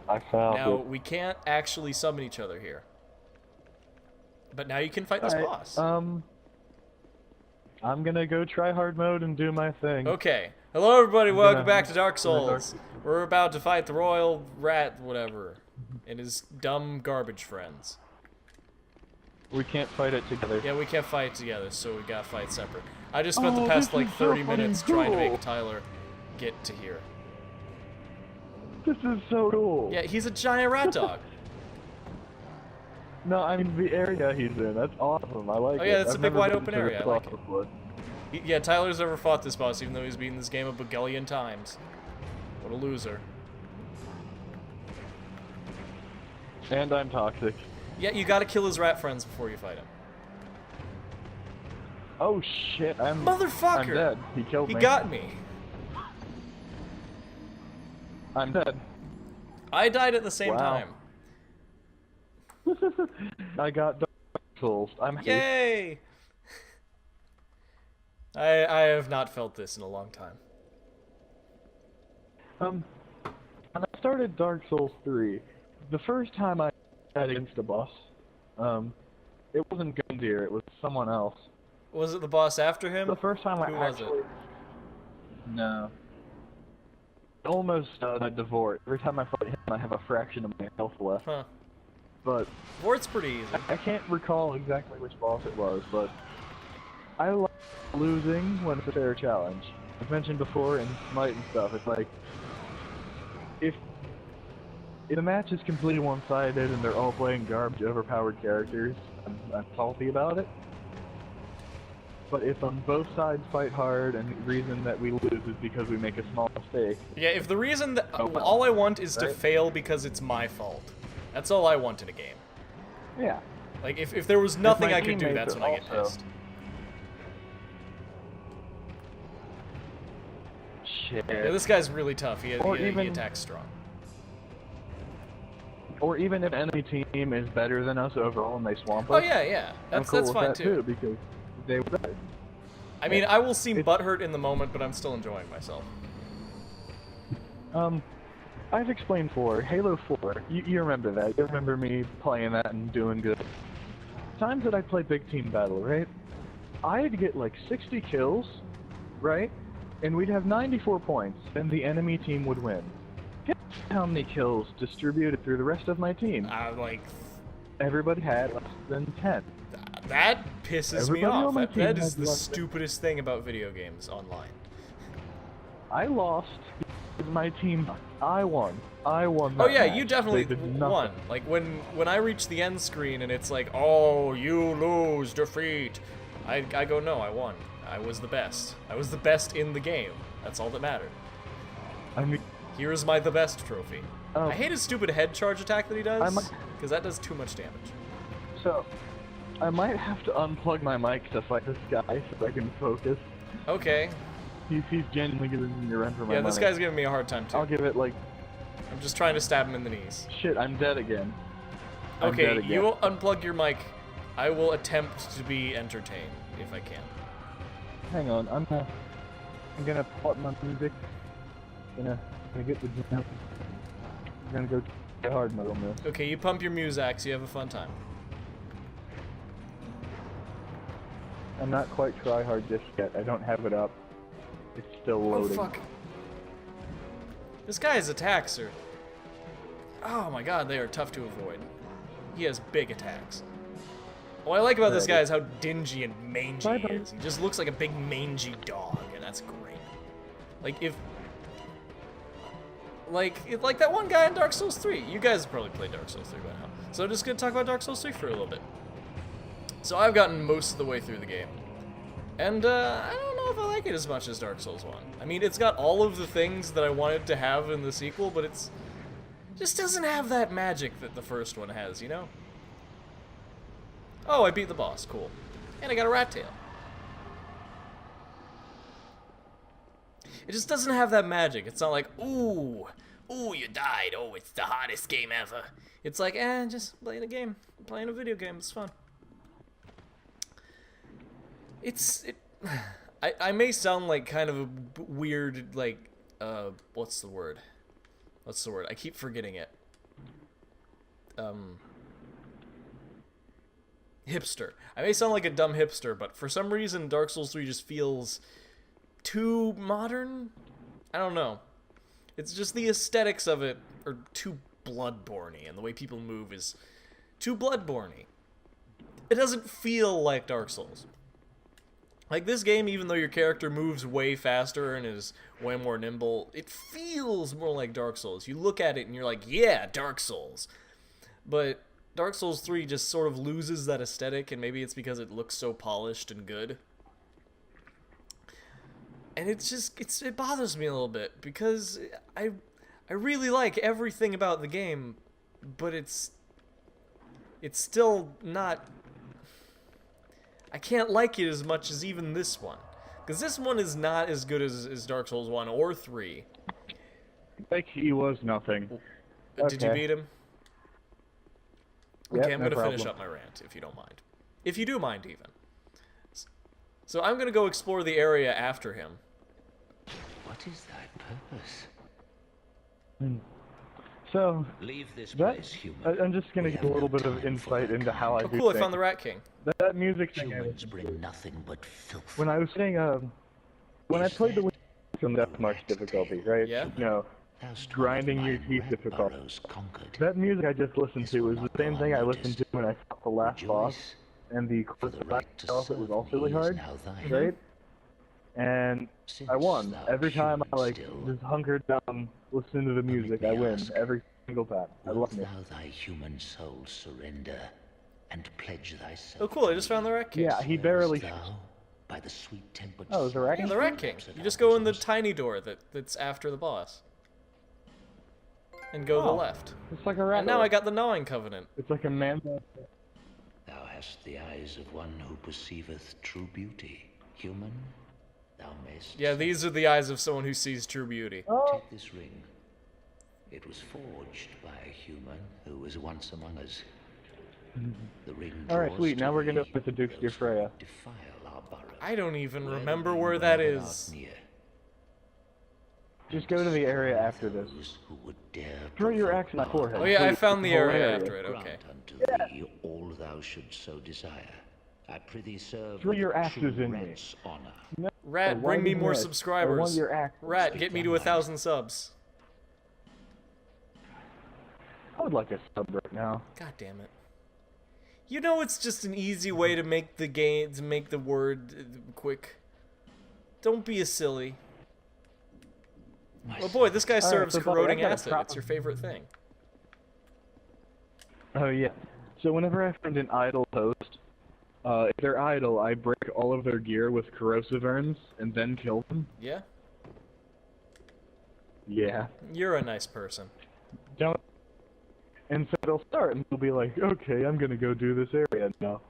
I found Now, it. we can't actually summon each other here. But now you can fight this Alright, boss. I'm gonna go try hard mode and do my thing. Okay. Hello, everybody. Welcome back to Dark gonna dark- Souls. We're about to fight the royal rat, whatever, and his dumb garbage friends. We can't fight it together. Yeah, we can't fight together, so we gotta fight separate. I just spent the Oh, past this like is so 30 minutes fucking trying to cool. make Tyler get to here. This is so cool. Yeah, he's a giant rat dog. No, I mean the area he's in. That's awesome. I like it. Oh yeah, it's a I've big never wide been open to this area. I like boss it. before. Yeah, Tyler's never fought this boss, even though he's beaten this game a bagillion times. What a loser. And I'm toxic. Yeah, you gotta kill his rat friends before you fight him. Oh shit, I'm Motherfucker! I'm dead. He killed He me. got me. I'm dead. I died at the same Wow. time. I got Dark Souls. I'm happy. Yay! I have not felt this in a long time. When I started Dark Souls 3, the first time I had against a boss, it wasn't Gundyr, it was someone else. Was it the boss after him? The first time Who I was actually... No. Almost died to Vort. Every time I fight him, I have a fraction of my health left. Huh. But Vort's pretty easy. I can't recall exactly which boss it was, but I like losing when it's a fair challenge. I've mentioned before in Smite and stuff, it's like, if the match is completely one-sided and they're all playing garbage, overpowered characters, I'm salty about it. But if on both sides fight hard and the reason that we lose is because we make a small mistake... Yeah, if the reason that... Oh, all I want is to right? fail because it's my fault. That's all I want in a game. Yeah. Like, if there was nothing my I could do, teammates that's are when I get also- pissed. Shit. Yeah, this guy's really tough. He even- attacks strong. Or even if enemy team is better than us overall and they swamp us. Oh yeah, yeah. I'm That's cool that's with fine that too. because they were better. I mean, I will seem It's- butthurt in the moment, but I'm still enjoying myself. I've explained before, Halo 4, you remember that. You remember me playing that and doing good. Times that I play big team battle, right? I'd get like 60 kills, right? And we'd have 94 points, and the enemy team would win. Guess how many kills distributed through the rest of my team? Like, Everybody had less than 10. that pisses me Everybody off. on my That team is has the less than- stupidest thing about video games online. I lost because my team. I won. I won that Oh yeah, match. you definitely They did nothing. won. Like when I reach the end screen and it's like, oh, you lose, defeat. I go, no, I won. I was the best. I was the best in the game. That's all that mattered. I mean, Here's my the best trophy. Oh. I hate his stupid head charge attack that he I does, might- because that does too much damage. so I might have to unplug my mic to fight this guy so I can focus. Okay. He's genuinely giving me a run for my Yeah, money. this guy's giving me a hard time too. I'll give it like I'm just trying to stab him in the knees. shit. I'm dead again. I'm dead Okay, again. you will unplug your mic. I will attempt to be entertained if I can. Hang on. I'm gonna pull up my music. Gonna get the jam. I'm gonna go to hard mode on this. Okay, you pump your Muzaks, you have a fun time. I'm not quite try hard just yet. I don't have it up. It's still Oh loading. fuck. This guy's attacks are... Oh my god, they are tough to avoid. He has big attacks. What I like about this guy is how dingy and mangy he is. He just looks like a big mangy dog, and that's great. Like if... Like that one guy in Dark Souls 3. You guys have probably played Dark Souls 3 by now. So I'm just gonna talk about Dark Souls 3 for a little bit. So I've gotten most of the way through the game. And I don't know if I like it as much as Dark Souls 1. I mean, it's got all of the things that I wanted to have in the sequel, but it's just doesn't have that magic that the first one has, you know? Oh, I beat the boss, cool. And I got a rat tail. It just doesn't have that magic. It's not like, ooh, you died. Oh, it's the hardest game ever. It's like, just playing a game. Playing a video game, it's fun. I may sound like kind of a weird, like, what's the word? I keep forgetting it. hipster. I may sound like a dumb hipster, but for some reason Dark Souls 3 just feels too modern. I don't know. It's just the aesthetics of it are too Bloodborne-y, and the way people move is too Bloodborne-y. It doesn't feel like Dark Souls. Like, this game, even though your character moves way faster and is way more nimble, it feels more like Dark Souls. You look at it and you're like, yeah, Dark Souls. But Dark Souls 3 just sort of loses that aesthetic, and maybe it's because it looks so polished and good. And it's just, it bothers me a little bit, because I really like everything about the game, but it's still not... I can't like it as much as even this one. Because this one is not as good as Dark Souls 1 or 3. Like he was nothing. Did you beat him? Yep, Okay, I'm going to finish up my rant, if you don't mind. If you do mind, even. So I'm going to go explore the area after him. What is thy purpose? So, Leave this place, human. I'm just gonna We give a have little no bit of time for insight that into how I Oh, do cool, I things. found the Rat King. That music thing. Humans bring nothing but filth. When I was saying, when I played the on Death March difficulty, right? Yeah. You know, grinding your teeth difficulty. That music I just listened to was the same thing I listened to when I fought the last boss, and the last boss was also really hard, right? And I won. Every time I, like, just hunkered down, listening to the music, I win. Every single time. I love it. Thou thy human soul surrender, and pledge thyself. Oh, cool, I just found the Rat King. Yeah, he barely... Thou, by the sweet tempered Oh, is the Rat Yeah, King? the Rat King. You just go in the tiny door that's after the boss. And go to the left. It's like a rat. And now I got the Gnawing Covenant. It's like a man... Thou hast the eyes of one who perceiveth true beauty. Human, thou mayst Yeah, these are the eyes of someone who sees true beauty. take this ring. It was forged by a human who was once among us. The ring Alright, draws sweet, now to we're gonna thee put the Dukes those to Freya. who defile our burrow. I don't even Where the remember ring where that wherever is. art near, Just go to the area after this. those who would dare Throw your provoke axe in my our forehead. Oh yeah, I Please, found the whole area after it, grant okay. unto thee all thou shouldst so desire. I prithee serve Throw with your true axes in me. rant's honor. No, Rat, why bring me do more this? I want subscribers. your axe. Rat, get me to 1,000 subs. I would like a sub right now. God damn it. You know it's just an easy way to make the game, to make the word quick. Don't be a silly. Well, boy, this guy serves so corroding I got a acid. It's your favorite thing. Oh yeah. So whenever I find an idle host, if they're idle, I break all of their gear with corrosive urns and then kill them. Yeah? Yeah. You're a nice person. Don't. And so they'll start and they'll be like, okay, I'm gonna go do this area now.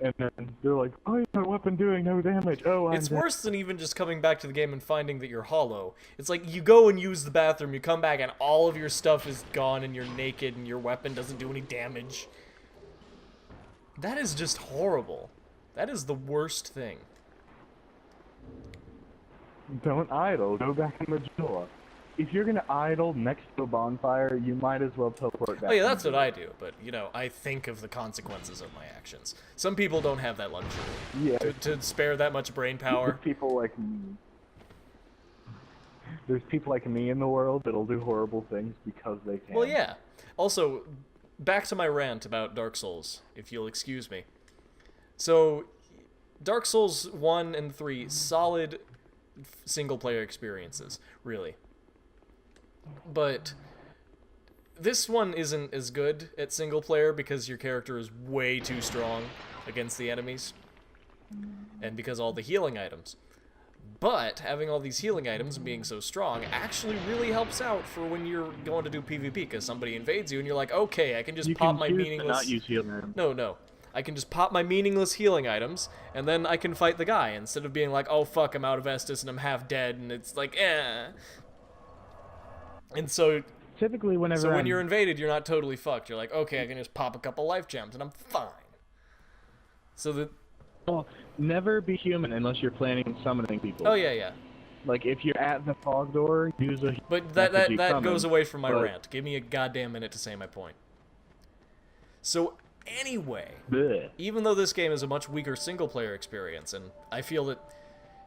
And then they're like, oh, is my weapon doing no damage? Oh, I'm It's dead. worse than even just coming back to the game and finding that you're hollow. It's like you go and use the bathroom, you come back and all of your stuff is gone and you're naked and your weapon doesn't do any damage. That is just horrible. That is the worst thing. Don't idle. Go back in Majula. If you're gonna idle next to a bonfire, you might as well teleport back. Oh yeah, to that's what Majula. I do, but, you know, I think of the consequences of my actions. Some people don't have that luxury. Yeah. To spare that much brain power. There's people like me. There's people like me in the world that'll do horrible things because they can. Well, yeah. Also, back to my rant about Dark Souls, if you'll excuse me. So, Dark Souls 1 and 3, solid single-player experiences, really. But this one isn't as good at single-player because your character is way too strong against the enemies. And because all the healing items. But having all these healing items and being so strong actually really helps out for when you're going to do PvP, because somebody invades you and you're like, okay, I can just You pop can my choose to meaningless... not use healing items. No. I can just pop my meaningless healing items, and then I can fight the guy, instead of being like, oh fuck, I'm out of Estus and I'm half dead, and it's like, eh. And so Typically, whenever when you're invaded, you're not totally fucked. You're like, okay, I can just pop a couple life gems, and I'm fine. So the... well, never be human unless you're planning on summoning people. Oh, yeah. Like, if you're at the fog door, use a... But that effigy goes summon, away from my but- rant. Give me a goddamn minute to say my point. So anyway, Bleh. even though this game is a much weaker single-player experience, and I feel that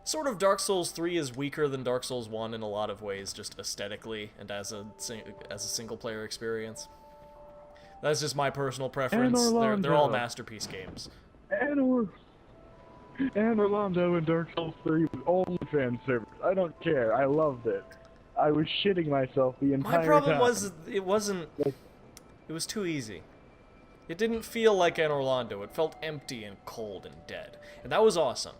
sort of Dark Souls 3 is weaker than Dark Souls 1 in a lot of ways, just aesthetically and as a single-player experience. That's just my personal preference. They're all masterpiece games. And Orlando in Dark Souls 3 was only fan service. I don't care. I loved it. I was shitting myself the entire time. My problem was it wasn't. It was too easy. It didn't feel like an Orlando. It felt empty and cold and dead, and that was awesome.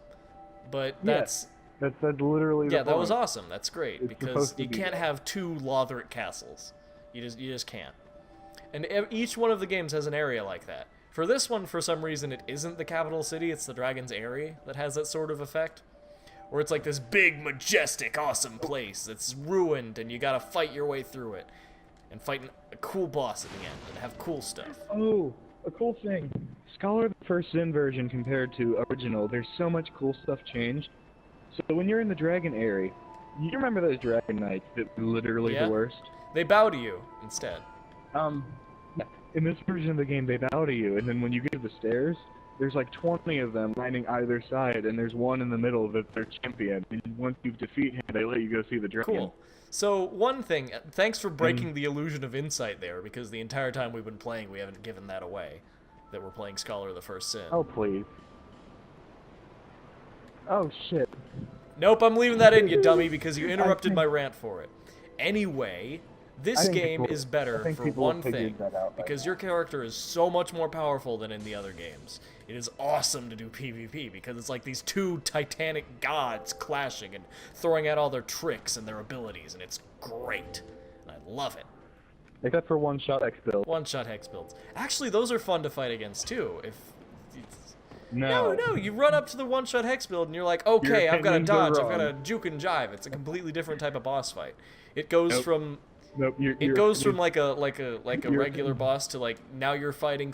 But that's literally the yeah, that was point. awesome. That's great It's because supposed to you be can't that. have two Lothric castles. You just can't. And each one of the games has an area like that. For this one, for some reason, it isn't the capital city. It's the Dragon's Eyrie that has that sort of effect, where it's like this big, majestic, awesome place that's ruined, and you gotta fight your way through it, and fight a cool boss at the end, and have cool stuff. Oh, a cool thing. Scholar the First Sin version compared to original, there's so much cool stuff changed. So when you're in the Dragon Eyrie, you remember those Dragon Knights that were literally Yeah. the worst? They bow to you instead. In this version of the game, they bow to you, and then when you get to the stairs, there's like 20 of them lining either side, and there's one in the middle that's their champion. And once you defeat him, they let you go see the dragon. Cool. So, one thing, thanks for breaking the illusion of insight there, because the entire time we've been playing, we haven't given that away, that we're playing Scholar of the First Sin. Oh, please. Oh, shit. Nope, I'm leaving that in, you dummy, because you interrupted my rant for it. Anyway, this I think game people- is I better think for people one have figured thing, that out by because now. your character is so much more powerful than in the other games. It is awesome to do PvP, because it's like these two titanic gods clashing and throwing out all their tricks and their abilities, and it's great. And I love it. Except for one-shot X build. One-shot hex builds. Actually, those are fun to fight against, too. No. No, you run up to the one-shot hex build and you're like, okay, Your I've got to opinions are dodge, I've got to wrong. juke and jive. It's a completely different type of boss fight. It goes Nope. from Nope, it goes from like a Your regular opinion. boss to like now you're fighting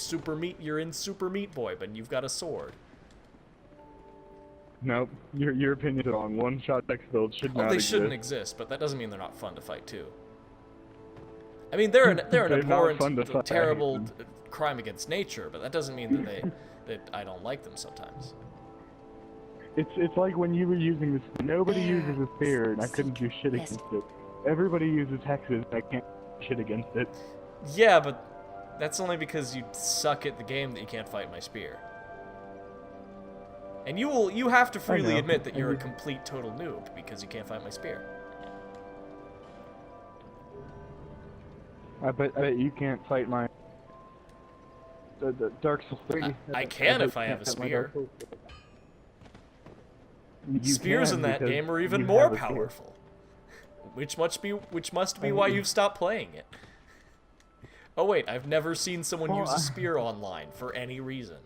you're in Super Meat Boy, but you've got a sword. Nope, your opinion's wrong. One-shot X build should Oh, not they exist. shouldn't exist, but that doesn't mean they're not fun to fight too. I mean, they're an They're not abhorrent, fun to fight. terrible crime against nature, but that doesn't mean that I don't like them sometimes. It's like when you were using this. Nobody uses a spear, and I couldn't do shit against it. Everybody uses hexes, and I can't do shit against it. Yeah, but that's only because you suck at the game that you can't fight my spear. And you have to freely know. admit that you're a complete total noob because you can't fight my spear. I bet you can't fight my the Dark Souls 3. I can bet if I you have a can't fight my spear. Dark Souls 3. You Spears can in that because game are even you more have a spear. powerful. Which must be why you've stopped playing it. Oh wait, I've never seen someone Well, use a spear online for any reason.